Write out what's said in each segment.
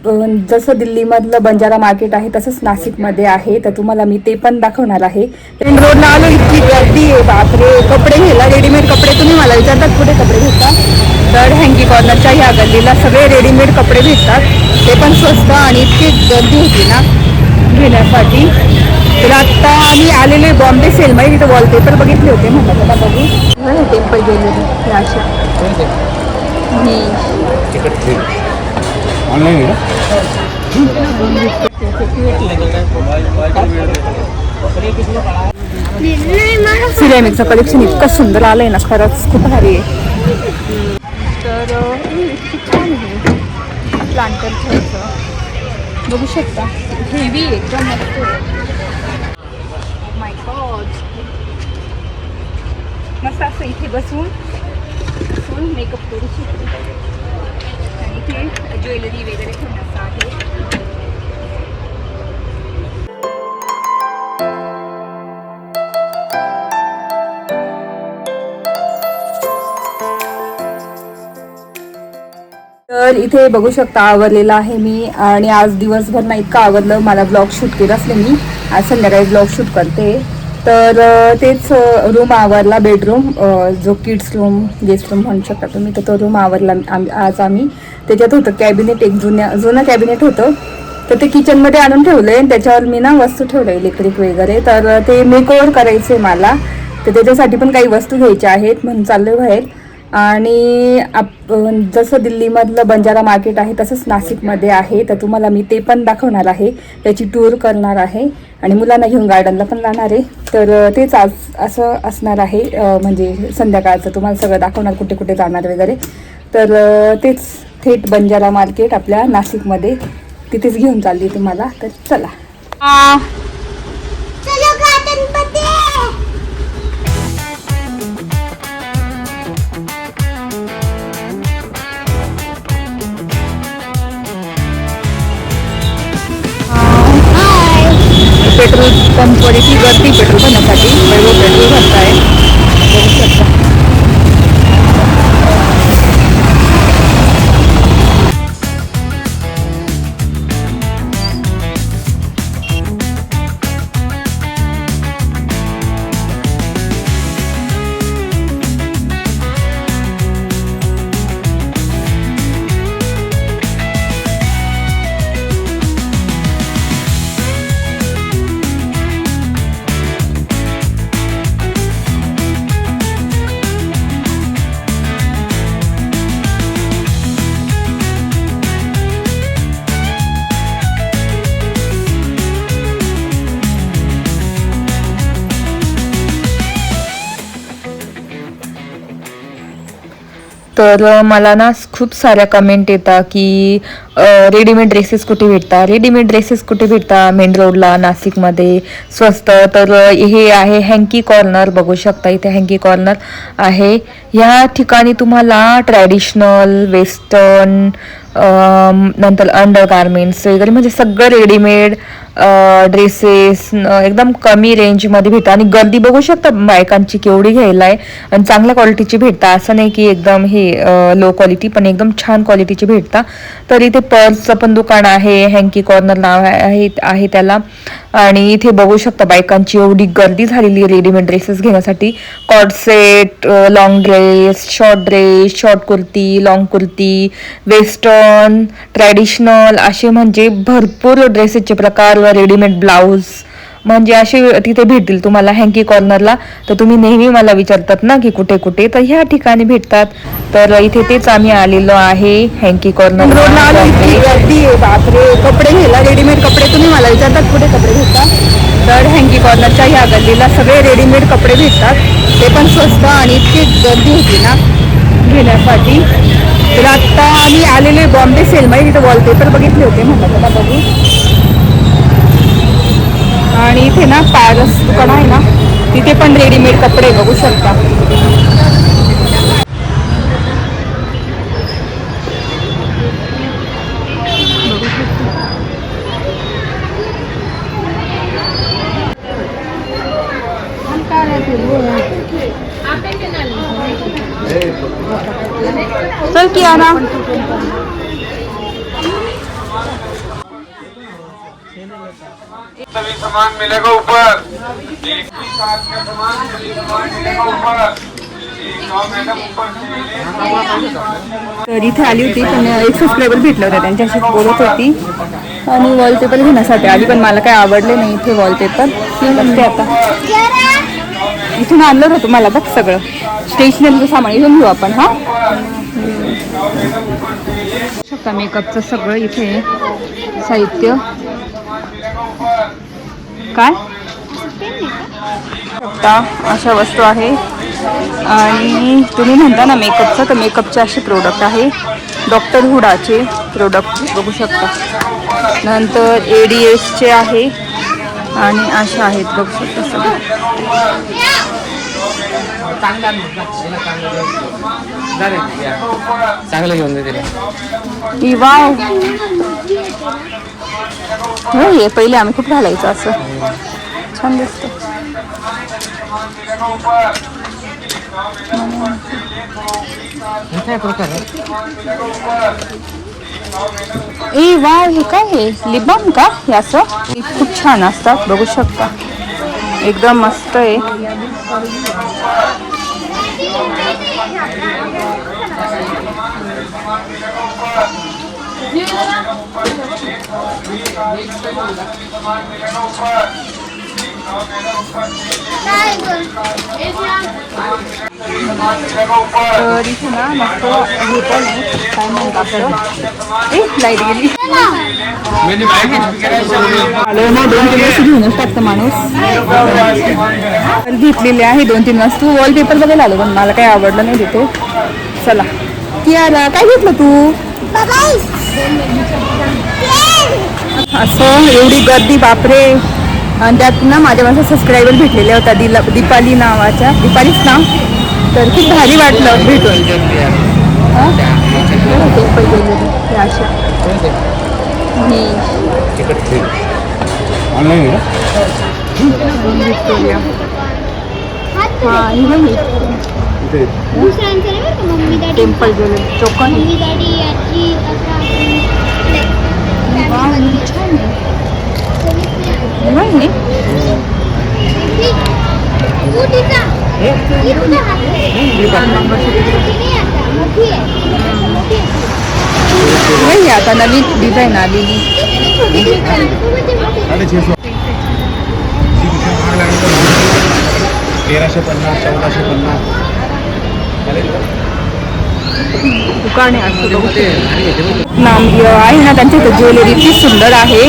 जसं दिल्लीमधलं बंजारा मार्केट आहे तसंच नाशिकमध्ये आहे, तर तुम्हाला मी ते पण दाखवणार आहे. मेन रोडला आलो, इतकी गर्दी आहे बापरे. कपडे घ्यायला रेडीमेड कपडे, तुम्ही मला विचारतात कुठे कपडे भेटतात, तर हँगी कॉर्नरच्या ह्या गल्लीला सगळे रेडीमेड कपडे भेटतात, ते पण स्वस्त. आणि इतकी गर्दी होती ना घेण्यासाठी. तर आत्ता आम्ही आलेले बॉम्बे सेलमध्ये, तिथं वॉलपेपर बघितले होते, म्हटलं आता बघू. टेम्पल गेलेली अशा सिरेमिकचं कलेक्शन इतकं सुंदर आलंय ना, खरंच खूप भारी आहे. तर छान आहे प्लांटर ठेवायचं, बघू शकता. हेवी एकदम मस्त. माय गॉड, मस्त असं इथे बसून मेकअप करू शकतो. आणि इथे ज्वेलरी वगैरे ठेवण्याचं आहे. तर इथे बघू शकता आवरलेलं आहे मी. आणि आज दिवसभर ना इतकं आवरलं, मला ब्लॉग शूट केलं असले मी. आज संध्याकाळी ब्लॉग शूट करते. तर तेच रूम आवरला, बेडरूम जो किड्स रूम गेस्ट रूम म्हणू शकता तुम्ही, तर तो रूम आवरला आज आम्ही. त्याच्यात होतं कॅबिनेट, एक जुनं कॅबिनेट होतं, तर ते किचनमध्ये आणून ठेवलं आहे. त्याच्यावर मी ना वस्तू ठेवलं इलेक्ट्रिक वगैरे, तर ते मेकओव्हर करायचं आहे मला. तर त्याच्यासाठी पण काही वस्तू घ्यायच्या आहेत म्हणून चाललो बाहेर. आणि जसं दिल्लीमधलं बंजारा मार्केट आहे तसंच नाशिकमध्ये आहे, तर तुम्हाला मी ते पण दाखवणार आहे, त्याची टूर करणार आहे. आणि मुलांना घेऊन गार्डनला पण जाणार आहे. तर तेच आज असं असणार आहे, म्हणजे संध्याकाळचं तुम्हाला सगळं दाखवणार, कुठे कुठे जाणार वगैरे. तर तेच थेट बंजारा मार्केट आपल्या नाशिकमध्ये, तिथेच घेऊन चालली तुम्हाला. तर चला. पेट्रोल पंपवर इतकी गर्दी पेट्रोल भरण्यासाठी, पेट्रोल भरताय बघू शकता. तर मला ना खूप साऱ्या कमेंट येतात की रेडीमेड ड्रेसेस कुठे भेटतात मेन रोडला नाशिकमध्ये स्वस्त. तर हे आहे हँकी कॉर्नर, बघू शकता इथे हँकी कॉर्नर आहे. ह्या ठिकाणी तुम्हाला ट्रॅडिशनल, वेस्टर्न, नंतर अंडर गार्मेंट्स वगैरे म्हणजे सगळं रेडीमेड ड्रेसेस एकदम कमी रेंजमध्ये भेटतात. आणि गर्दी बघू शकता बायकांची केवढी घ्यायला आहे. आणि चांगल्या क्वालिटीची भेटतात, असं नाही की एकदम हे लो क्वालिटी, पण एकदम छान क्वालिटीची भेटतात. तर इथे पर्सचं पण दुकान आहे, हँकी कॉर्नर नाव आहे त्याला. आणि इथे बघू शकता बायकांची एवढी गर्दी झालेली रेडीमेड ड्रेसेस घेण्यासाठी. Cord set, long dress, short kurti, long kurti, western, traditional असे म्हणजे भरपूर ड्रेसेसचे प्रकार व रेडीमेड ब्लाऊज म्हणजे असे तिथे भेटतील तुम्हाला हँकी कॉर्नरला. तर तुम्ही नेहमी मला विचारतात ना की कुठे कुठे, तर ह्या ठिकाणी भेटतात. तर इथे तेच आम्ही आलेलो आहे हँकी कॉर्नर रोडला आलो. इतकी गर्दी आहे बापरे. कपडे घ्यायला रेडीमेड कपडे, तुम्ही मला विचारतात कुठे कपडे भेटतात, तर हँकी कॉर्नरच्या ह्या गल्लीला सगळे रेडीमेड कपडे भेटतात, ते पण स्वस्त. आणि इतकी गर्दी होती ना घेण्यासाठी. तर आत्ता आम्ही आलेले बॉम्बे सेलमध्ये, तिथे वॉलपेपर बघितले होते, म्हटलं आता बघू. आणि इथे ना पॅरस दुकान आहे ना, तिथे पण रेडीमेड कपडे बघू शकता. चल कियारा, सभी सामान मिलेगा ऊपर, एक भी साथ का सामान सभी सामान मिलेगा ऊपर। मैडम ऊपर तर इथे आली होती पण एक सबस्क्रायबर भेटलं होतं त्यांच्याशी बोलत होती आणि वॉलपेपर घेण्यासाठी आली पण मला काय आवडले नाही इथे वॉलपेपर बघते आता इथून आणलं होतं मला बघ सगळं स्टेशनरीचं सामान इथून घेऊ आपण हा शकता मेकअपचं सगळं इथे साहित्य काय शकता अशा वस्तू आहे आणि तुम्ही म्हणता ना मेकअपचं तर मेकअपचे असे प्रोडक्ट आहे डॉक्टर हुडाचे प्रोडक्ट बघू शकता नंतर ADSचे आहे आणि अशा आहेत बघू शकता सगळं चांगलं घेऊन दे वाव हे पहिले आम्ही खूप घालायचं असं छान दिसतं काय प्रकार ए वाव हे काय हे लिप बाम का हे असं खूप छान असतात बघू शकता एकदम मस्त आहे तर इथे ना मस्त हे पण आहे काय म्हणतात लाईट गेली आलं ना 2-3 वस्तू घेऊनच टाकतं माणूस घेतलेले आहे 2-3 वस्तू वॉलपेपर बघायला आलो पण मला काही आवडलं नाही तिथे चला कियारा काय घेतलं तू असं एवढी गर्दी बापरे आणि त्यात ना माझ्या माझा सबस्क्रायबर भेटलेल्या होत्या दीपाली नावाच्या दीपालीच नाव तर खूप भारी वाटलं भेटून टेम्पल ज्वेलरी चोकन नाही आता नवीन डिझाईन आलेली 1350-1450 दुकाने आहे ना त्यांची ज्वेलरी इतकी सुंदर आहे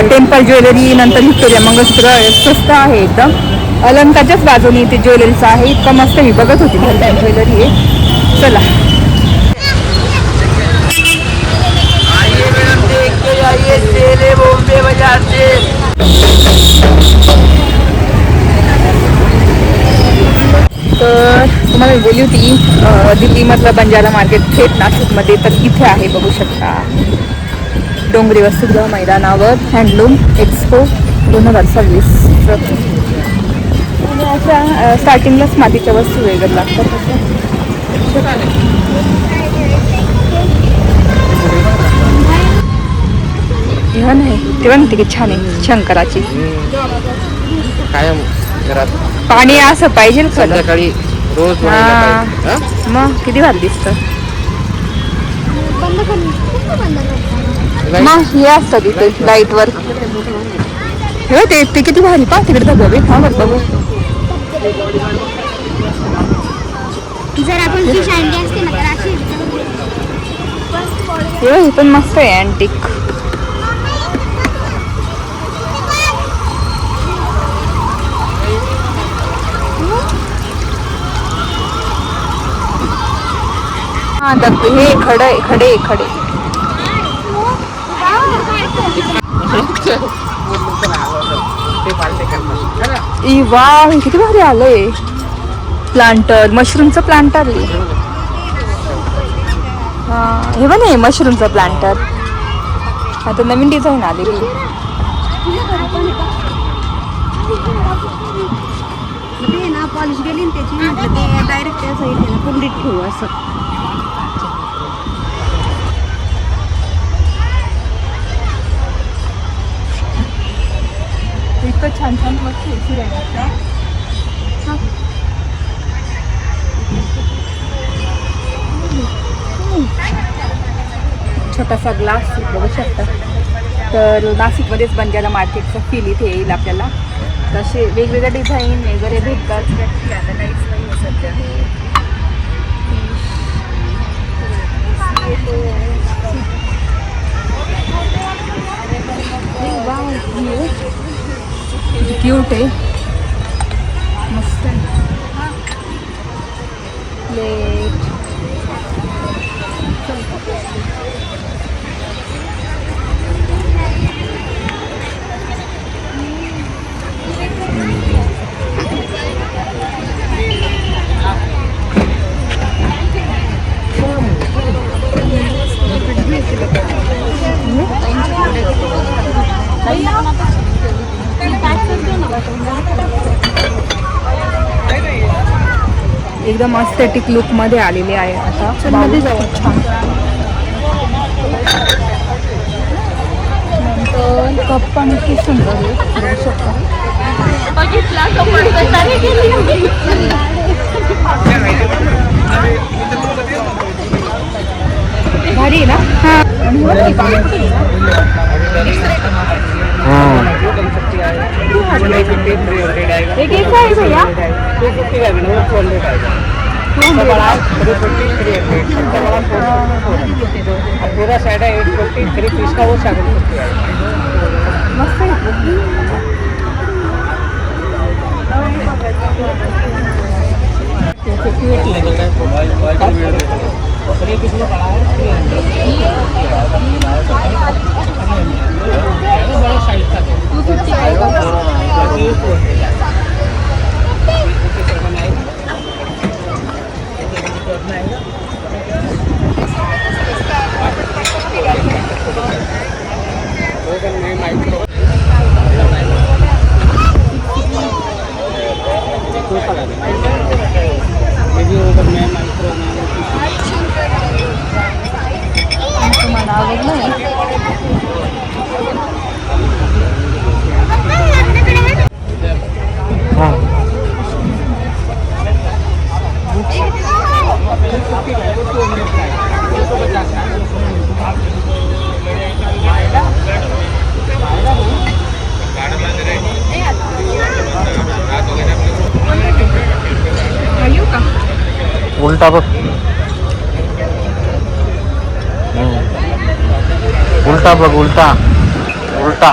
टेम्पल ज्वेलरी नंतर व्हिक्टोरिया मंगळसूत्र स्वस्त आहे एकदम अलंकारच्याच बाजूने ते ज्वेलरीचं आहे इतकं मस्त मी बघत होती ज्वेलरी आहे चला तर तुम्हाला मी बोलली होती दिल्लीमधलं बंजारा मार्केट थेट नाशिकमध्ये तर इथे आहे बघू शकता डोंगरी वसतिगृह मैदानावर हँडलूम एक्सपो 2026 अशा स्टार्टिंगलाच मातीच्या वस्तू वेगळ्या लागतात तेव्हा नाही तेव्हा नाही की छान आहे शंकराची कायम घरात पाणी असं पाहिजे संध्याकाळी रोज मग किती भारी दिसतं मग हे असतं तिथे लाईट वर हे ते किती भारी पा तिकडे धबधबे हा बघ बघू जर आपण ती शांती असते ना तर अशी हे पण मस्त आहे अँटिक हा धबधबे हे खडे खडे खडे वाव किती भारी आलंय प्लांटर मशरूमचं प्लांटर आहे हे पण आहे मशरूमचं प्लांटर आता नवीन डिझाईन आलेली ना पॉलिश गेली ना त्याची म्हटलं ते डायरेक्ट त्याचं इथे ना कुंडीत ठेवू असं मस्त छान छान वस्तू आहे फिरायच्या. छोटासा ग्लास बघू शकता. तर नाशिकमध्येच बंजारा मार्केटचं फील इथे येईल आपल्याला. तसे वेगवेगळे डिझाईन वगैरे भेटतात. आता काहीच नाही आहे सध्या. क्यूट आहे, मस्त आहे. प्लेट एकदम अस्थेटिक लुक मध्ये आलेले आहे. आता मध्ये जाऊ. छान. नंतर कप पण खूप सुंदर आहे, बघू शकता. भारी आहे ना. हा. एक एक आहे भैया. पूरा साइड है 850, 3 पीस का वो 750 है. मस्त आहे. उल्टा बघ. उल्टा बघ. उल्टा उल्टा.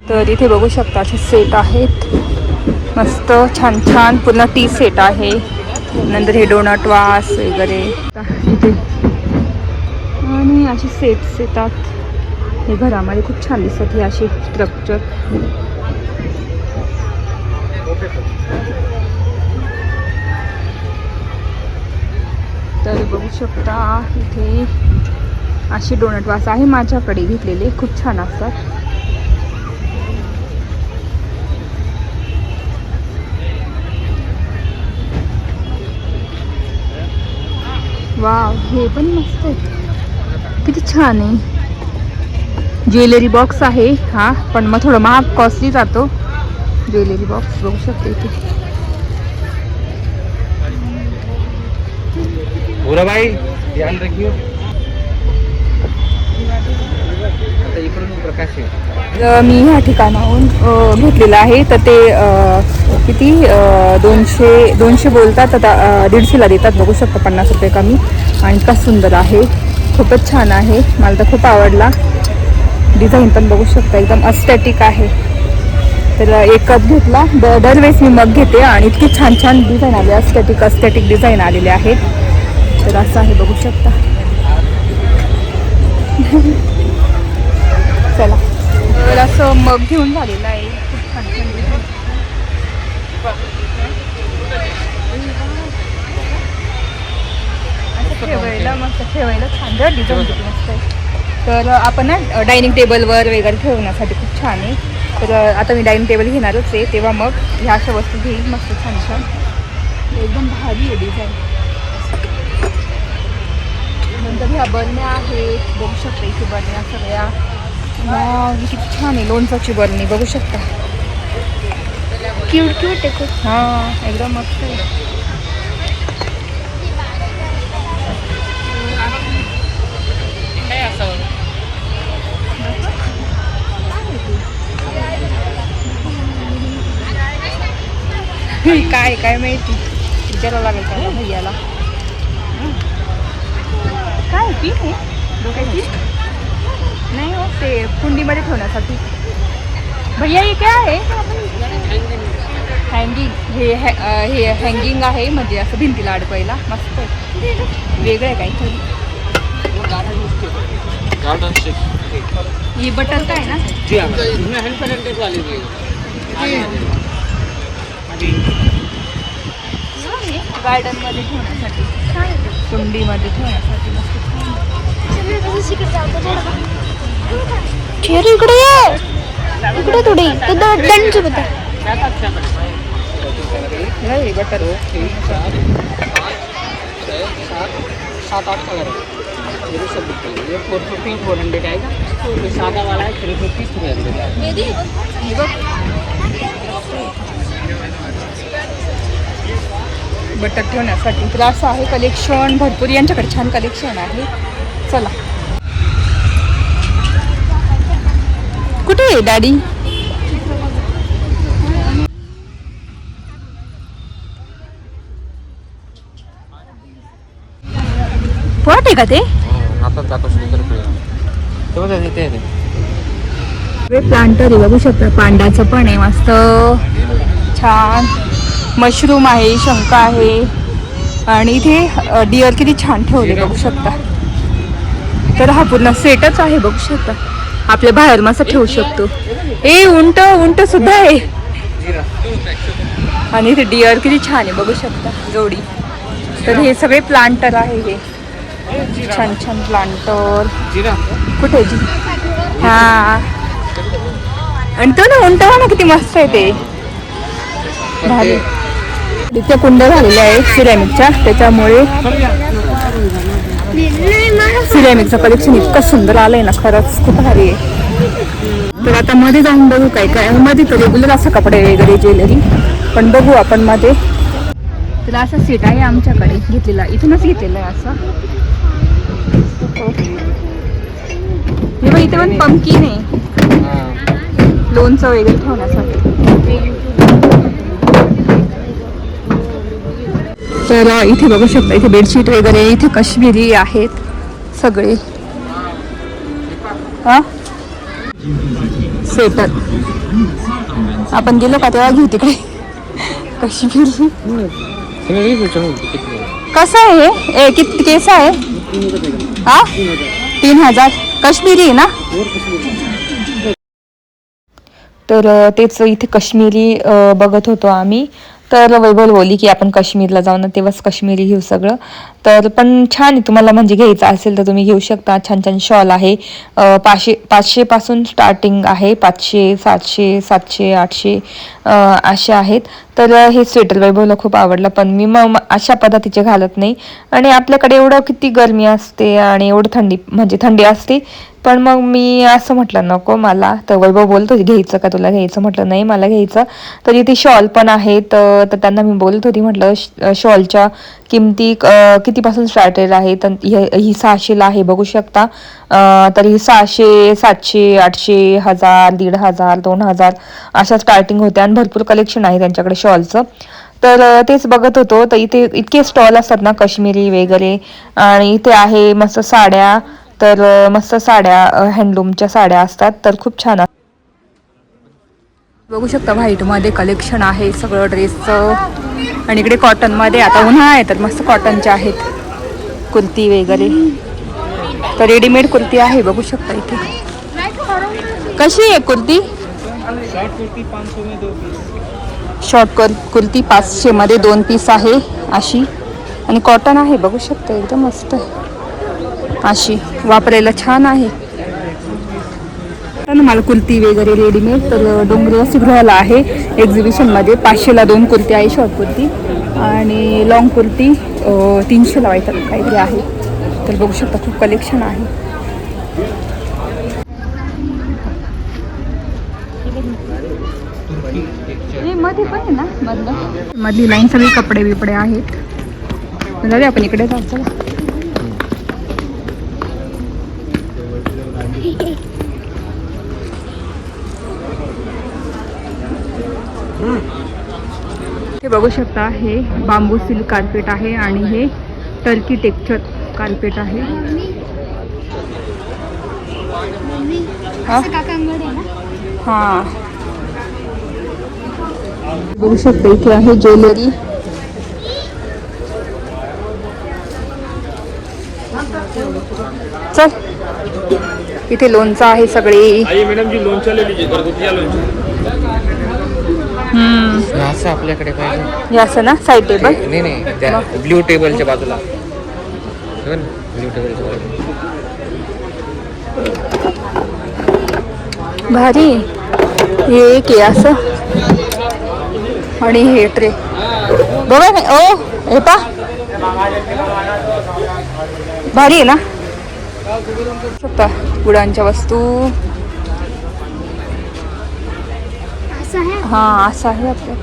तर इथे बघू शकता असे सेट आहेत, मस्त छान छान पूर्ण टी सेट आहे. नंतर हे डोनट वास वगैरे इथे आणि असे सेट्स येतात. हे घरामध्ये खूप छान दिसत हे असे स्ट्रक्चर. तर बघू शकता इथे असे डोनट वास आहे, माझ्याकडे घेतलेले खूप छान असतात. वाव, हे पण मस्त आहे, किती छान आहे. ज्वेलरी बॉक्स आहे हा, पण मग थोडं महाग कॉस्टली जातो. ज्वेलरी बॉक्स बघू शकते इथे. पूरा भाई ध्यान रखियो. आता इकडून प्रकाश आहे. मी ह्या ठिकाणाहून घेतलेलं आहे, तर ते किती 200 बोलतात, आता 150ला देतात. बघू शकता 50 रुपये कमी. आणि इतका सुंदर आहे, खूपच छान आहे, मला तर खूप आवडला. डिझाईन पण बघू शकता एकदम अस्थेटिक आहे. तर एक कप घेतला. दरवेळेस मी मग घेते आणि इतकी छान छान डिझाईन आले, अस्थेटिक डिझाईन आलेले आहेत. तर असं आहे, बघू शकता. चला, तर असं मग घेऊन झालेलं आहे. खूप छान छान डिझाईन. असं ठेवायला मस्त ठेवायला छान डिझाईन किती मस्त आहे. तर आपण ना डायनिंग टेबलवर वगैरे ठेवण्यासाठी खूप छान आहे. तर आता मी डायनिंग टेबल घेणारच आहे, तेव्हा मग ह्या अशा वस्तू घेईल मस्त छान छान. एकदम भारी आहे डिझाईन. नंतर ह्या बरण्या आहेत, बघू शकता इथे बरण्या सगळ्या. किती छान आहे, लोणचाची बरणी बघू शकता. क्यूट क्यूट आहे खूप. हां एकदम मस्त आहे. काय काय माहिती, विचारावं लागेल त्याला भैयाला. काय पी आहे डोक्याची? नाही हो, ते कुंडीमध्ये ठेवण्यासाठी. भैया हे काय आहे? हँगिंग. हे हँगिंग आहे, म्हणजे असं भिंतीला अडकवायला. मस्त आहे, वेगळं आहे काहीतरी. ही बटन काय ना गार्डनमध्ये ठेवण्यासाठी, कुंडीमध्ये ठेवण्यासाठी मस्त. इकडे इकडे थोडी दंड बता. नाही बटर 7-8 कलर है। ये सब ये 450 400 आएगा। तो सादा वाला है 350 300 आएगा। बटर ठेवण्यासाठी तर असं आहे कलेक्शन भरपूर. यांच्याकडे छान कलेक्शन आहे. चला, कुठे आहे डॅडी? पॉट आहे का ते? प्लांटर आहे बघू शकता. पांडाचं पण आहे मस्त छान. मशरूम आहे, शंका आहे, आणि इथे डिअर किती छान ठेवले बघू शकता. तर हा पूर्ण सेटच आहे बघू शकता. आपल्या बाहेर मस्त ठेवू शकतो. उंट सुद्धा आहे, आणि इथे डिअर किती छान आहे बघू शकता जोडी. तर हे सगळे प्लांटर आहे. हे छान छान प्लांटर. कुठे जी? हा, आणि तो ना उंट ना किती मस्त आहे ते. भारी. इथे कुंड्या झालेल्या आहेत सिरॅमिकच्या, त्याच्यामुळे सिरॅमिकचं कलेक्शन इतकं सुंदर आलंय ना, खरंच खूप भारी आहे. तर आता मध्ये जाऊन बघू काय काय. मध्ये तर रेग्युलर असं कपडे वगैरे ज्वेलरी, पण बघू आपण मध्ये. तर असा सेट आहे आमच्याकडे घेतलेला, इथूनच घेतलेला आहे असं. हे बघ, इथे पण पंपकिन आहे लोणचं वगैरे ठेवण्यासाठी. तर इथे बघू शकता, इथे बेडशीट वगैरे, इथे काश्मीरी आहेत सगळे. हा स्वेटर आपण गेलो का तेव्हा घेऊ तिकडे. काश्मीरी कसं आहे हे? किती केस आहे? हा 3000. काश्मीरी आहे ना? तर तेच इथे काश्मीरी बघत होतो आम्ही. तर वैभव बोलली की आपण काश्मीरला जाऊ ना, तेव्हाच काश्मीरी घेऊ सगळं. तर पण छान आहे, तुम्हाला म्हणजे घ्यायचं असेल तर तुम्ही घेऊ शकता. छान छान शॉल आहे. 500 पासून स्टार्टिंग आहे. 500 700 700 800 असे आहेत. तर हे स्वेटर वैभवला खूप आवडलं, पण मी मग अशा पद्धतीचे घालत नाही. आणि आपल्याकडे एवढं किती गरमी असते आणि एवढं थंडी, म्हणजे थंडी असते, पण मग मी असं म्हटलं नको मला. तर वैभव बोलत होती घ्यायचं का तुला घ्यायचं, म्हटलं नाही मला घ्यायचं. तर इथे शॉल पण आहेत. तर त्यांना मी बोलत होती, म्हटलं शॉलच्या किमती कितीपासून स्टार्टेड आहे. तर ही 600ला आहे बघू शकता. तर ही 600 700 800 1000 1500 2000 अशा स्टार्टिंग होत्या, आणि भरपूर कलेक्शन आहे त्यांच्याकडे शॉलचं. तर तेच बघत होतो. तर इथे इतके स्टॉल असतात ना काश्मीरी वगैरे, आणि इथे आहे मस्त साड्या. तर मस्त साड्या, हँडलूमच्या साड्या असतात, तर खूप छान असतात. बघू शकता व्हाईटमध्ये कलेक्शन आहे सगळं ड्रेसचं, आणि इकडे कॉटनमध्ये आता उन्हाळा आहे तर मस्त कॉटनच्या आहेत कुर्ती वगैरे. तर रेडीमेड कुर्ती आहे बघू शकता इथे. कशी आहे कुर्ती? शॉर्ट कुर्ती 500 मध्ये 2 पीस आहे अशी, आणि कॉटन आहे, बघू शकता एकदम मस्त आहे अशी, वापरायला छान आहे. तर मला कुर्ती वगैरे रेडीमेड तर डोंगरी वसतिगृहाला आहे एक्झिबिशनमध्ये. 500ला 2 कुर्ती आहे शॉर्ट कुर्ती, आणि लॉंग कुर्ती 300ला काहीतरी आहे. तर बघू शकता खूप कलेक्शन आहे. मध्ये पण आहे ना मधली लाईन सगळी कपडे बिपडे आहेत. जाऊ दे आपण इकडे जाऊ. चला हे बघू शकता, हे बांबू सिल्क कार्पेट आहे आणि हे टर्की टेक्स्चर कार्पेट आहे. हा बघू शकता इथे आहे ज्वेलरी. चल इथे लोणचं आहे सगळे. असं आपल्याकडे पाहिजे. हे असं ना साईड टेबल. नाही त्या ब्ल्यू टेबलच्या बाजूला. ब्ल्यू टेबलच्या बाजूला भारी. हे एक आहे असं, आणि हे ट्रे बघा नाही. ओ हे पा भारी आहे ना. गुडांच्या वस्तू. हा असं आहे आपलं.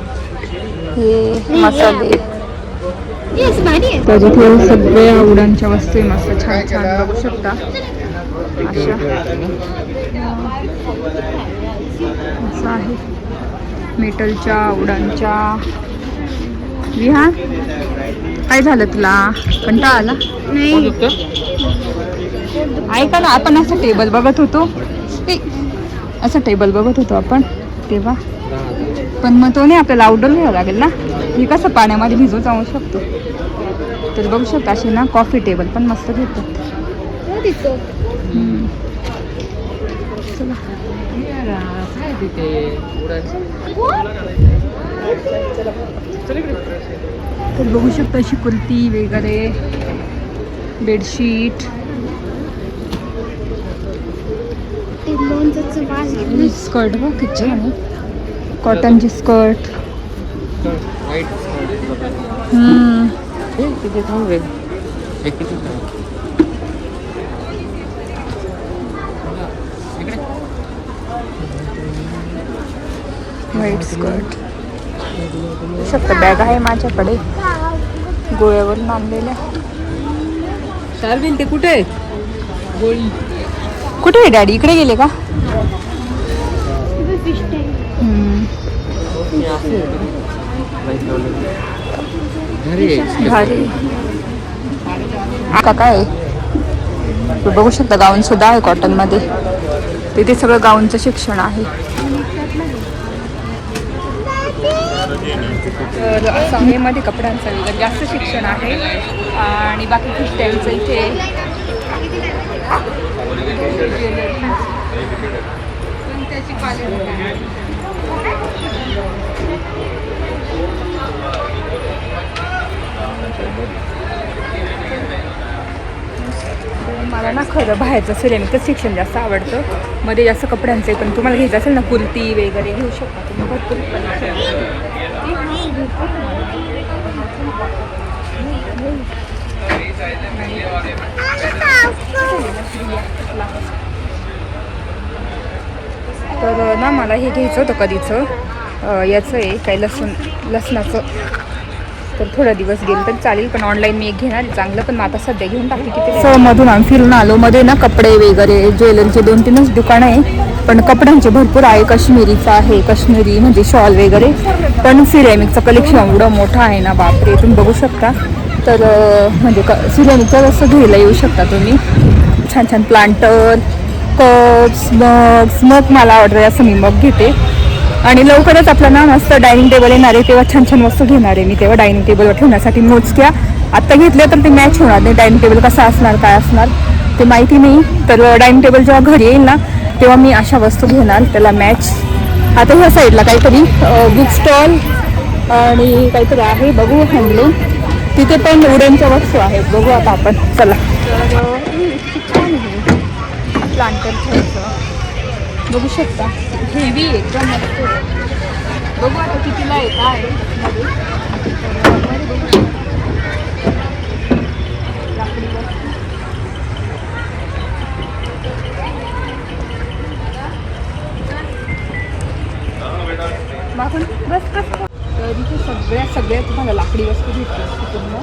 हे मसाले तर इथे सगळ्या उडांच्या वस्तू आहे मस्त छान छान बघू शकता अशा. असं आहे मेटलच्या उडांच्या. विहान काय झालं तुला? कंटाळा आला? नाही ऐका ना, आपण असं टेबल बघत होतो, असं टेबल बघत होतो आपण तेव्हा, पण मग तो नाही आपल्याला आउटडोर घ्यावा लागेल ना. हे कसं पाण्यामध्ये भिजू जाऊ शकतो. तर बघू शकता असे ना कॉफी टेबल पण मस्त घेतात. तर बघू शकता अशी कुर्ती वगैरे, बेडशीट. स्कर्ट बघ किती छान आहे, कॉटनची स्कर्ट. White skirt. शकता बॅग आहे माझ्याकडे गोळ्यावरून आणलेल्या. ते कुठे आहे? कुठे आहे डॅडी? इकडे गेले का? भारी. आता काय बघू शकता गाऊन सुद्धा आहे कॉटन मध्ये. तिथे सगळं गाऊनचं शिक्षण आहे. तर सांगलीमध्ये कपड्यांचं वगैरे जास्त शिक्षण आहे, आणि बाकी ख्रिस्टांचं इथे त्याची मला ना खरं बाहेरचं सिरेमिकच शिक्षण जास्त आवडतं. मध्ये जास्त कपड्यांचे, पण तुम्हाला घ्यायचं असेल ना कुर्ती वगैरे घेऊ शकता तुम्ही भरपूर. तर ना मला हे घ्यायचं होतं कधीचं, याचं आहे काय लसणाचं. तर थोडा दिवस गेलं तर चालेल, पण ऑनलाईन मी एक घेणार चांगलं, पण आता सध्या घेऊन टाकते. किती मधून आम्ही फिरून आलो. मध्ये ना कपडे वगैरे ज्वेलरीचे 2-3च दुकानं आहे, पण कपड्यांचे भरपूर आहे. काश्मीरीचं आहे, काश्मीरी म्हणजे शॉल वगैरे, पण सिरेमिकचं कलेक्शन एवढं मोठं आहे ना बापरे, तुम्ही बघू शकता. तर म्हणजे सिरेमिकचं असं घ्यायला येऊ शकता तुम्ही. छान छान प्लांटर, कप्स, मग मला आवडतं असं मी मग घेते. आणि लवकरच आपलं ना मस्त डायनिंग टेबल येणार आहे, तेव्हा छान छान वस्तू घेणार आहे मी. तेव्हा डायनिंग टेबलवर ठेवण्यासाठी मोजक्या आत्ता घेतल्या तर ते मॅच होणार नाही. डायनिंग टेबल कसा असणार काय असणार ते माहिती नाही. तर डायनिंग टेबल जेव्हा घरी येईल ना तेव्हा मी अशा वस्तू घेणार त्याला मॅच. आता ह्या साईडला काहीतरी बुक स्टॉल आणि काहीतरी आहे बघू हँडलूम. तिथे पण वुडनच्या वस्तू आहेत बघू आता आपण. चला प्लांटर घ्यायचं बघू शकता. हेवी एकदम मस्त. बघू आता कितीला येत आहे मध्ये. लाकडी वस्तू मागून बस बस. तर इथे सगळ्या तुम्हाला लाकडी वस्तू भेटतील पूर्ण.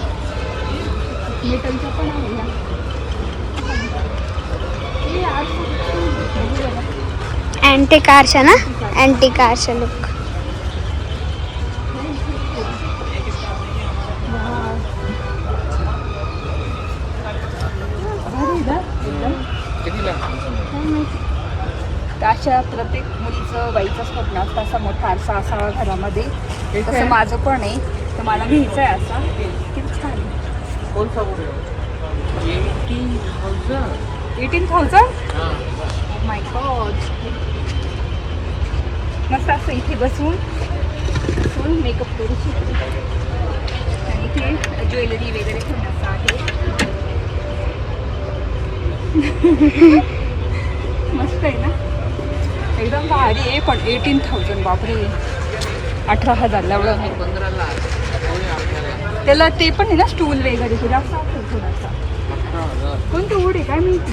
मेटलच्या पण आहे ह्या. अँटिक आरशा ना, अँटिक आरशा लुक. अशा प्रत्येक मुलीचं बाईचं स्वप्न असतं असा मोठा आरसा असावा घरामध्ये. तसं माझं पण आहे, तर मला घ्यायचं आहे असा. किती छान. 18,000 माय गॉड. मस्त असं इथे बसून मेकअप करू शकते. आणि इथे ज्वेलरी वगैरे ठेवण्याचं आहे. मस्त आहे ना, एकदम भारी आहे. पण 18,000 बापरे. 18,000 एवढं नाही. 15ला त्याला ते पण आहे ना स्टूल वगैरे जास्त असेल थोडासा. कोणतं वूड आहे काय माहिती.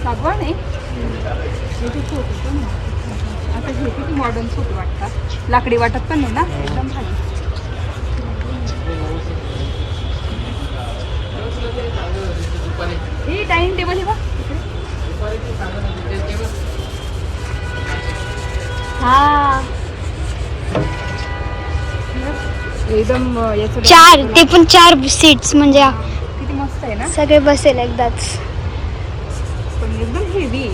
सागवान आहे. आता हे किती मॉडर्न फोटो वाटतात. लाकडी वाटत पण नाही ना, एकदम भारी. हे डायनिंग टेबल आहे बा. हा एकदम याचं 4, ते पण 4 सीट्स म्हणजे किती मस्त आहे ना. सगळे बसेल एकदाच. पण एकदम हेवी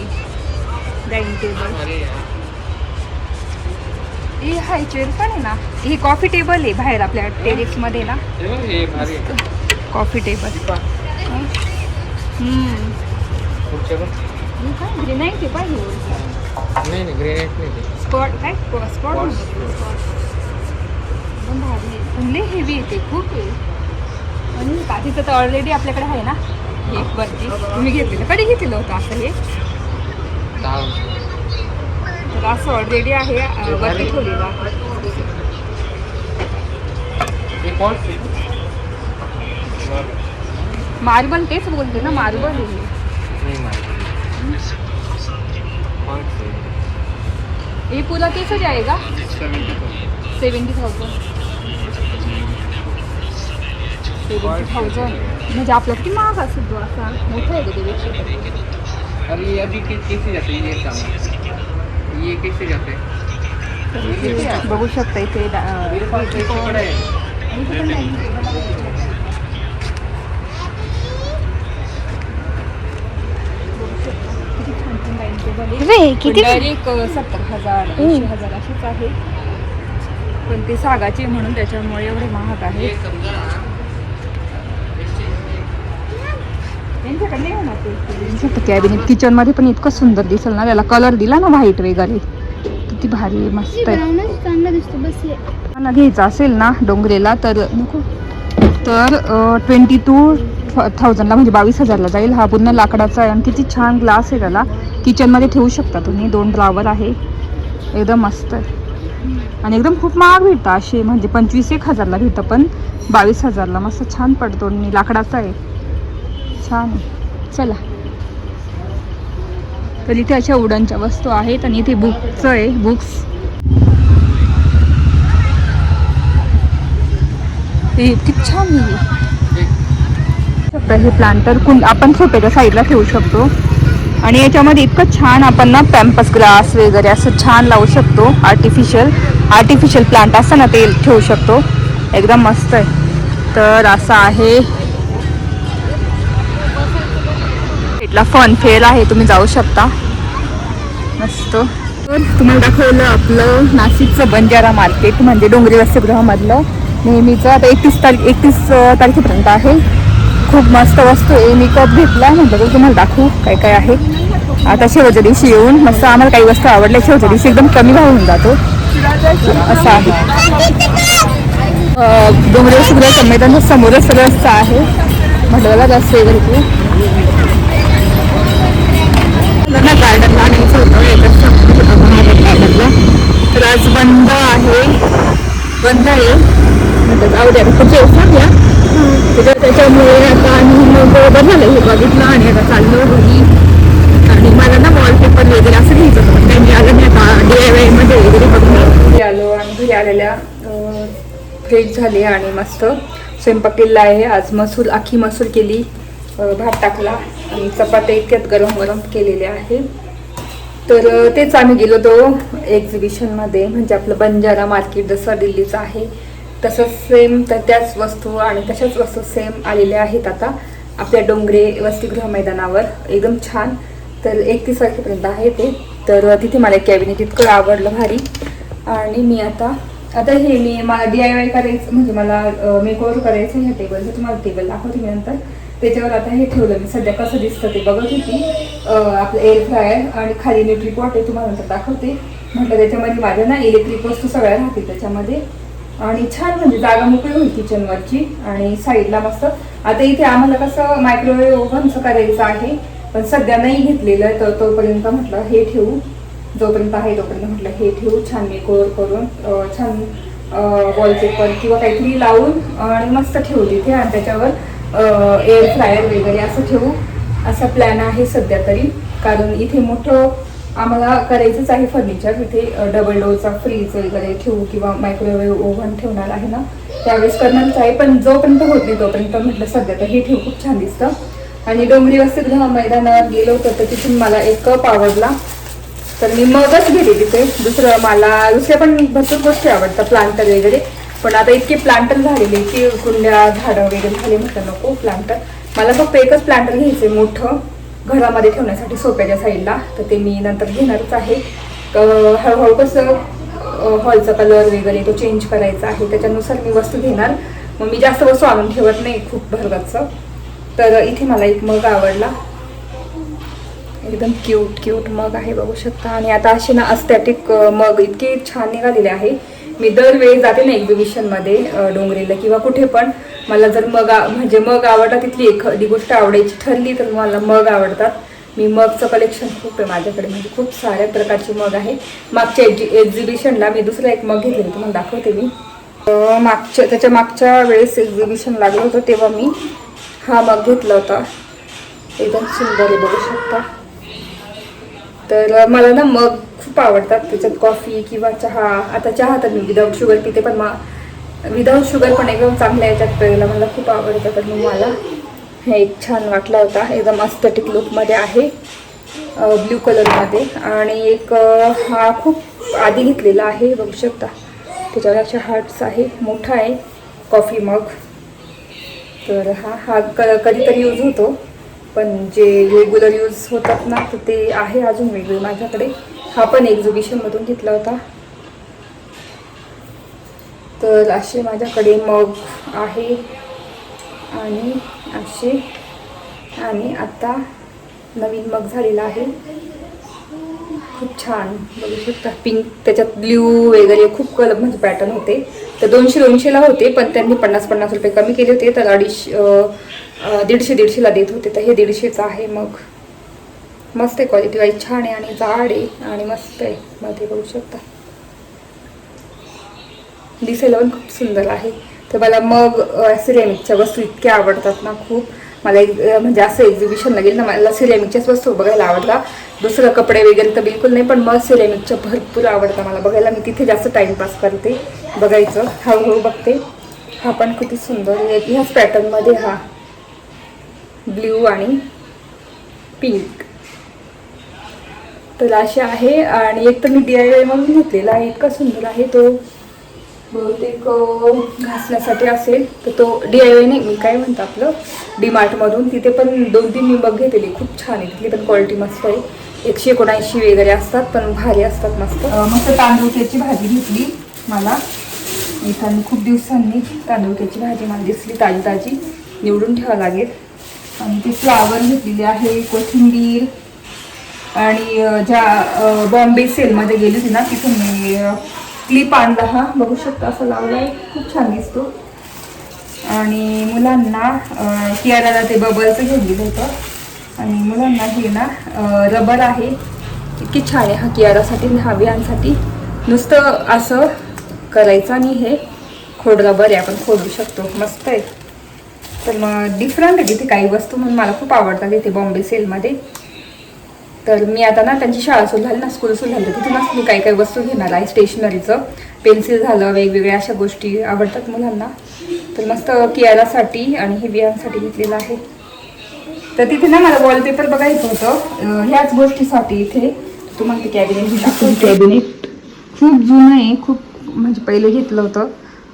डायनिंग टेबल. हे हाय चेअर पण आहे ना. हे कॉफी टेबल आहे बाहेर आपल्या टेरेस मध्ये ना. Coffee table. काय ग्रेनाईट आहे पाहिजे. नाही ग्रेनाइट नाही. स्पॉट काय स्पॉट एकदम भारी आहे. फुले हेवी येते खूप आहे. आणि काठीचं तर ऑलरेडी आपल्याकडे आहे ना. हे वरती तुम्ही घेतलेलं कधी घेतलेलं होतं असं हे. तर असं ऑलरेडी आहे वरती ठेवलेलं आहे. मार्बल तेच बोलते ना, मार्बल आहे. ये पूरा कैसे जाएगा. 70,000 म्हणजे आपला किती महाग असेल तो. असा मोठा आहे का त्यापेक्षा. और ये अभी कैसे जाते हैं, ये सामान ये कैसे जाते हैं. बघू शकता इथे मेरे पास कैसे पड़ा है. किती डायरेक्ट 70,000 80,000 अशीच आहे. पण ते सागाचे म्हणून त्याच्यामुळे एवढे महाग आहे. कॅबिनेट किचन मध्ये पण इतकं सुंदर दिसेल ना. त्याला कलर दिला ना व्हाईट वगैरे, किती भारी मस्त आहे. चांगला दिसतो. बस मला घ्यायचं असेल ना डोंगरेला तर नको. तर 22,000ला म्हणजे 22,000ला जाईल. हा पूर्ण लाकडाचा आहे आणि किती छान ग्लास आहे त्याला. किचनमध्ये ठेवू शकता तुम्ही. 2 ड्रावर आहे. एकदम मस्त आहे. आणि एकदम खूप महाग भेटतं असे, म्हणजे 25,000ला भेटतं, पण 22,000ला मस्त छान पडतो. आणि लाकडाचा आहे, छान आहे. चला, तर इथे अशा वुडनच्या वस्तू आहेत. आणि इथे बुकचं आहे, बुक्स. हे किती छान आहे. हे प्लांटर आपण छोट्याच्या साईडला ठेवू शकतो. आणि याच्यामध्ये इतकं छान आपण ना पॅम्पस ग्लास वगैरे असं छान लावू शकतो. आर्टिफिशियल प्लांट असं ना ते ठेवू शकतो. एकदम मस्त आहे. तर असं आहे. इथला फन फेअर आहे, तुम्ही जाऊ शकता. मस्त. तर तुम्हाला दाखवलं आपलं नाशिकचं बंजारा मार्केट, म्हणजे डोंगरी वसतिगृहामधलं नेहमीचं. आता 31 तारखेपर्यंत आहे. खूप मस्त वस्तू आहे. मी कप घेतला, म्हटलं तर तुम्हाला दाखवू काय काय आहे. आता शेवटच्या दिवशी येऊन मस्त आम्हाला काही वस्तू आवडल्या. शेवटच्या दिवशी एकदम कमी भाव होऊन जातो असं आहे. डोंगरे सगळं संमेलनाच्या समोरच रस्ता आहे. म्हटलं बघा रस्ते वगैरे ना गार्डनला आणायचं होतं. गार्डनला तर आज बंद आहे. म्हटलं जाऊ द्या पुढच्या सांगूया. त्याच्यामुळे आता आम्ही मग बघायला हे बघितलं आणि आता चाललो घरी. आणि मला ना वॉलपेपर वगैरे असं घ्यायचं होतं, पण काही मिळालं नाही. आता DIY मध्ये वगैरे बघून घरी आलो आणि घरी आलेल्या फ्रेश झाले आणि मस्त स्वयंपाक केलेला आहे. आज आखी मसूर केली, भात टाकला आणि चपात्या इतक्यात गरम गरम केलेल्या आहे. तर तेच आम्ही गेलो तो एक्झिबिशनमध्ये, म्हणजे आपलं बंजारा मार्केट जसं दिल्लीचं आहे तसंच सेम, तर त्याच वस्तू आणि तशाच वस्तू सेम आलेल्या आहेत आता आपल्या डोंगरे वसतिगृह मैदानावर. एकदम छान. तर 31 तारखेपर्यंत आहे ते. तर तिथे मला कॅबिनेट इतकं आवडलं भारी. आणि मी आता हे मला DIY करायचं, म्हणजे मला मेकओव्हर करायचं ह्या टेबलचं. तुम्हाला टेबल दाखवते मी नंतर. त्याच्यावर आता हे ठेवलं मी. सध्या कसं दिसतं ते बघत होती. आपलं एअर फ्रायर आणि खाली इलेक्ट्रिक पॉट आहे, तुम्हाला नंतर दाखवते. म्हटलं त्याच्यामध्ये माझ्या ना इलेक्ट्रिक वस्तू सगळ्या राहतील त्याच्यामध्ये. आणि छान म्हणजे जागा मोकळी होईल किचनवरची. आणि साईडला मस्त आता इथे आम्हाला कसं मायक्रोवेव्ह ओव्हनचं करायचं आहे, पण सध्या नाही घेतलेलं. तर तोपर्यंत म्हटलं हे ठेवू, जोपर्यंत आहे तोपर्यंत म्हटलं हे ठेवू छान मेकओव्हर करून, छान वॉलपेपर किंवा काहीतरी लावून आणि मस्त ठेवू तिथे. आणि त्याच्यावर एअर फ्रायर वगैरे असं ठेवू असा प्लॅन आहे सध्या तरी. कारण इथे मोठं आम्हाला करायचंच आहे फर्निचर. इथे डबल डोअरचा फ्रीज वगैरे ठेवू किंवा मायक्रोवेव्ह ओव्हन ठेवणार आहे ना, त्यावेळेस करणारच आहे. पण जोपर्यंत होत नाही तोपर्यंत म्हटलं सध्या तर हे ठेवू, खूप छान दिसतं. आणि डोंगरी वसतिगृह मैदानावर गेलो होतं तर तिथून मला एक कप आवडला, तर मी मगच घेते तिथे. मला दुसऱ्या पण भरपूर गोष्टी आवडतात, प्लांटर वगैरे. पण आता इतके प्लांटर झालेले की कुंड्या झाडं वगैरे झाले, म्हटलं नको प्लांटर. मला फक्त एकच प्लांटर घ्यायचं मोठं घरामध्ये ठेवण्यासाठी सोप्याच्या साईडला. तर ते मी नंतर घेणारच आहे. हळूहळू कसं हॉलचा कलर वगैरे तो चेंज करायचा आहे, त्याच्यानुसार मी वस्तू घेणार. मग मी जास्त वस्तू आणून ठेवत नाही खूप भरगतचं. तर इथे मला एक मग आवडला, एकदम क्यूट मग आहे बघू शकता. आणि आता असे ना अस्थेटिक मग इतके छान निघालेले आहे. मी दरवेळी जाते ना एक्झिबिशनमध्ये डोंगरीला किंवा कुठे पण, मला जर मग आवडतात, तिथली एखादी गोष्ट आवडायची ठरली तर मला मग आवडतात. मी मगचं कलेक्शन खूप आहे माझ्याकडे, म्हणजे खूप साऱ्या प्रकारचे मग आहे. मागच्या एक्झिबिशनला मी दुसरा एक मग घेतलेला, तुम्हाला दाखवते मी. त्याच्या मागच्या वेळेस एक्झिबिशन लागलं होतं तेव्हा मी हा मग घेतला होता. एकदम सुंदर आहे बघू शकता. तर मला ना मग खूप आवडतात. त्याच्यात कॉफी किंवा चहा. आता चहा तर मी विदाऊट शुगर पिते, पण विदाऊट शुगर पण एकदम चांगल्या याच्यात प्यायला मला खूप आवडतं. तर मग मला हे एक छान वाटला होता. एकदम अस्थेटिक लुकमध्ये आहे, ब्ल्यू कलरमध्ये. आणि एक हा खूप आधी घेतलेला आहे बघू शकता. त्याच्यावर अशा हार्ट्स आहे, मोठा आहे कॉफी मग. तर हा कधीतरी यूज होतो, पण जे रेग्युलर यूज होतात ना तर ते आहे अजून वेगळे माझ्याकडे. हा पण एक्झिबिशनमधून घेतला होता. तर असे माझ्याकडे मग आहे आणि असे. आणि आता नवीन मग झालेला आहे, खूप छान बघू शकता. पिंक, त्याच्यात ब्ल्यू वगैरे खूप कलर म्हणजे पॅटर्न होते. तर 200-200ला होते, पण त्यांनी 50-50 रुपये कमी केले होते. तर 150-150ला देत होते. तर हे 150चं आहे मग. मस्त आहे, क्वालिटी वाईज छान आहे आणि जाड आहे आणि मस्त आहे. मध्ये बघू शकता, दिसायला पण खूप सुंदर आहे. तर मला मग सिरेमिकच्या वस्तू इतक्या आवडतात ना खूप. मला म्हणजे असं एक्झिबिशनला गेलं ना, मला सिरेमिकच्याच वस्तू बघायला आवडतात. दुसरं कपडे वगैरे तर बिलकुल नाही, पण मग सिरेमिकच्या भरपूर आवडतं मला बघायला. मी तिथे जास्त टाईमपास करते, बघायचं, हळूहळू बघते. हा पण किती सुंदर आहे, ह्याच पॅटर्नमध्ये. हा ब्ल्यू आणि पिंक. तर असे आहे. आणि एक तर मी DIY म्हणून घेतलेला आहे, इतका सुंदर आहे तो. बहुतेक घासण्यासाठी असेल तर तो DIY नाही, मी काय म्हणतो आपलं DMartमधून. तिथे पण 2-3 मी मग घेतलेली, खूप छान आहे. तिथली पण क्वालिटी मस्त आहे. 179 वगैरे असतात, पण भारी असतात मस्त. मस्त तांदूळक्याची भाजी घेतली मला इथं. खूप दिवसांनी तांदूळक्याची भाजी मला दिसली ताजी. निवडून ठेवावं लागेल. आणि ते फ्लावर घेतलेले आहे, कोथिंबीर आणि ज्या बॉम्बे सेलमध्ये गेली होती ना तिथून मी क्लिप आणला. हा बघू शकता असा लावला आहे, खूप छान दिसतो. आणि मुलांना कियाराला ते बबलचं घेऊन दिलं होतं. आणि मुलांना हे ना रबर आहे, इतकी छान आहे हा कियारासाठी, हा विहांसाठी. नुसतं असं करायचं आणि हे खोड रबर आहे, आपण खोडू शकतो, मस्त आहे. तर मग डिफरंट आहे तिथे काही वस्तू, म्हणून मला खूप आवडतात तिथे बॉम्बे सेलमध्ये. तर मी आता ना त्यांची शाळा सुरू झाली ना, स्कूल सुरू झाली, तिथूनच मी काही काही वस्तू घेणार आहे. स्टेशनरीचं पेन्सिल झालं, वेगवेगळ्या अशा गोष्टी आवडतात मुलांना. तर मस्त कियारासाठी आणि हे विहांसाठी घेतलेलं आहे. तर तिथे ना मला वॉलपेपर बघायचं होतं ह्याच गोष्टीसाठी. इथे तुम्हाला ते कॅबिनेट खूप जुनं आहे, खूप म्हणजे पहिले घेतलं होतं.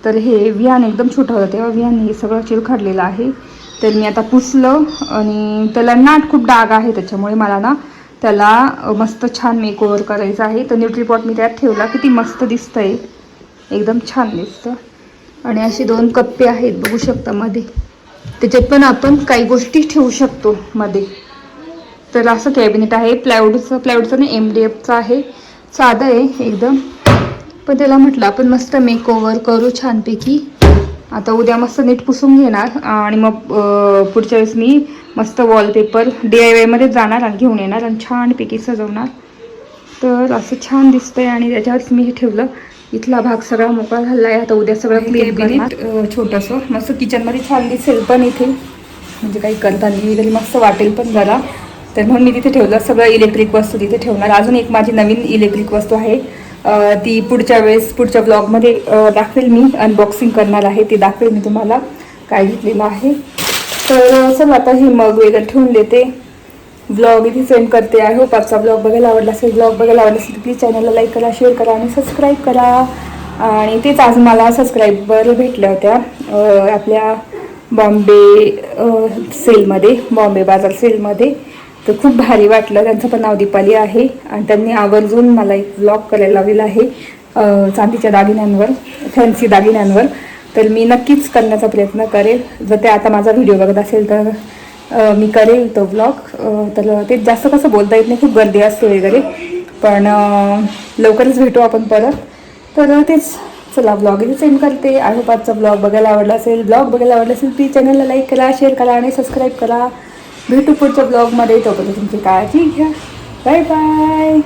तर हे विहान एकदम छोटं होतं तेव्हा विहान हे सगळं चिरखडलेलं आहे. तर मी आता पुसलं आणि त्याला नाट खूप डाग आहे, त्याच्यामुळे मला ना त्याला मस्त छान मेकओव्हर करायचं आहे. तर न्यूट्रीपॉट मी त्यात ठेवला, किती मस्त दिसतंय, एकदम छान दिसतं. आणि असे 2 कप्पे आहेत बघू शकता मध्ये, त्याच्यात पण आपण काही गोष्टी ठेवू शकतो मध्ये. तर असं कॅबिनेट आहे प्लायवूडचं नाही, MDFचं आहे, साधं आहे एकदम. पण त्याला म्हटलं आपण मस्त मेकओव्हर करू छानपैकी. आता उद्या मस्त नीट पुसून घेणार आणि मग पुढच्या वेळेस मी मस्त वॉलपेपर DIY मध्ये जाणार आणि घेऊन येणार आणि छानपैकी सजवणार. तर असं छान दिसतंय. आणि त्याच्यावरच मी हे ठेवलं, इथला भाग सगळा मोकळा झाला आहे. आता उद्या सगळं क्लीन करणार. छोटंसं मस्त किचनमध्ये छान दिसेल पण इथे, म्हणजे काही करताना वगैरे मस्त वाटेल पण जरा. तर म्हणून मी तिथे ठेवलं, सगळं इलेक्ट्रिक वस्तू तिथे ठेवणार. अजून एक माझी नवीन इलेक्ट्रिक वस्तू आहे, ती पुढच्या ब्लॉगमध्ये दाखवेल, मी अनबॉक्सिंग करणार आहे, ती दाखवेल मी तुम्हाला काय घेतलेलं आहे. तर चला आता हे मग वगैरे ठेवून देते, ब्लॉग इथे सेंड करते. आय होप आजचा ब्लॉग बघायला आवडला असेल. ब्लॉग बघायला आवडला असेल तर प्लीज चॅनलला लाईक करा, शेअर करा आणि सबस्क्राईब करा. आणि तेच आज मला सबस्क्राईबर भेटल्या होत्या आपल्या बॉम्बे सेलमध्ये, बॉम्बे बाजार सेलमध्ये. तर खूप भारी वाटलं. त्यांचं पण नाव दीपाली आहे आणि त्यांनी आवर्जून मला एक व्लॉग करायला लावलेला आहे चांदीच्या दागिन्यांवर, फॅन्सी दागिन्यांवर. तर मी नक्कीच करण्याचा प्रयत्न करेल. जर ते आता माझा व्हिडिओ बघत असेल तर मी करेल तो व्लॉग. तर ते जास्त कसं बोलता येत नाही, खूप गर्दी असते वगैरे, पण लवकरच भेटू आपण परत. तर तेच चला ब्लॉग इथे सेंड करते. आय होप आजचा ब्लॉग बघायला आवडला असेल. ब्लॉग बघायला आवडला असेल प्लीज चॅनलला लाईक करा, शेअर करा आणि सबस्क्राईब करा. भेटू पुढच्या ब्लॉगमध्ये. तोपर्यंत तुमची काळजी घ्या. Bye bye.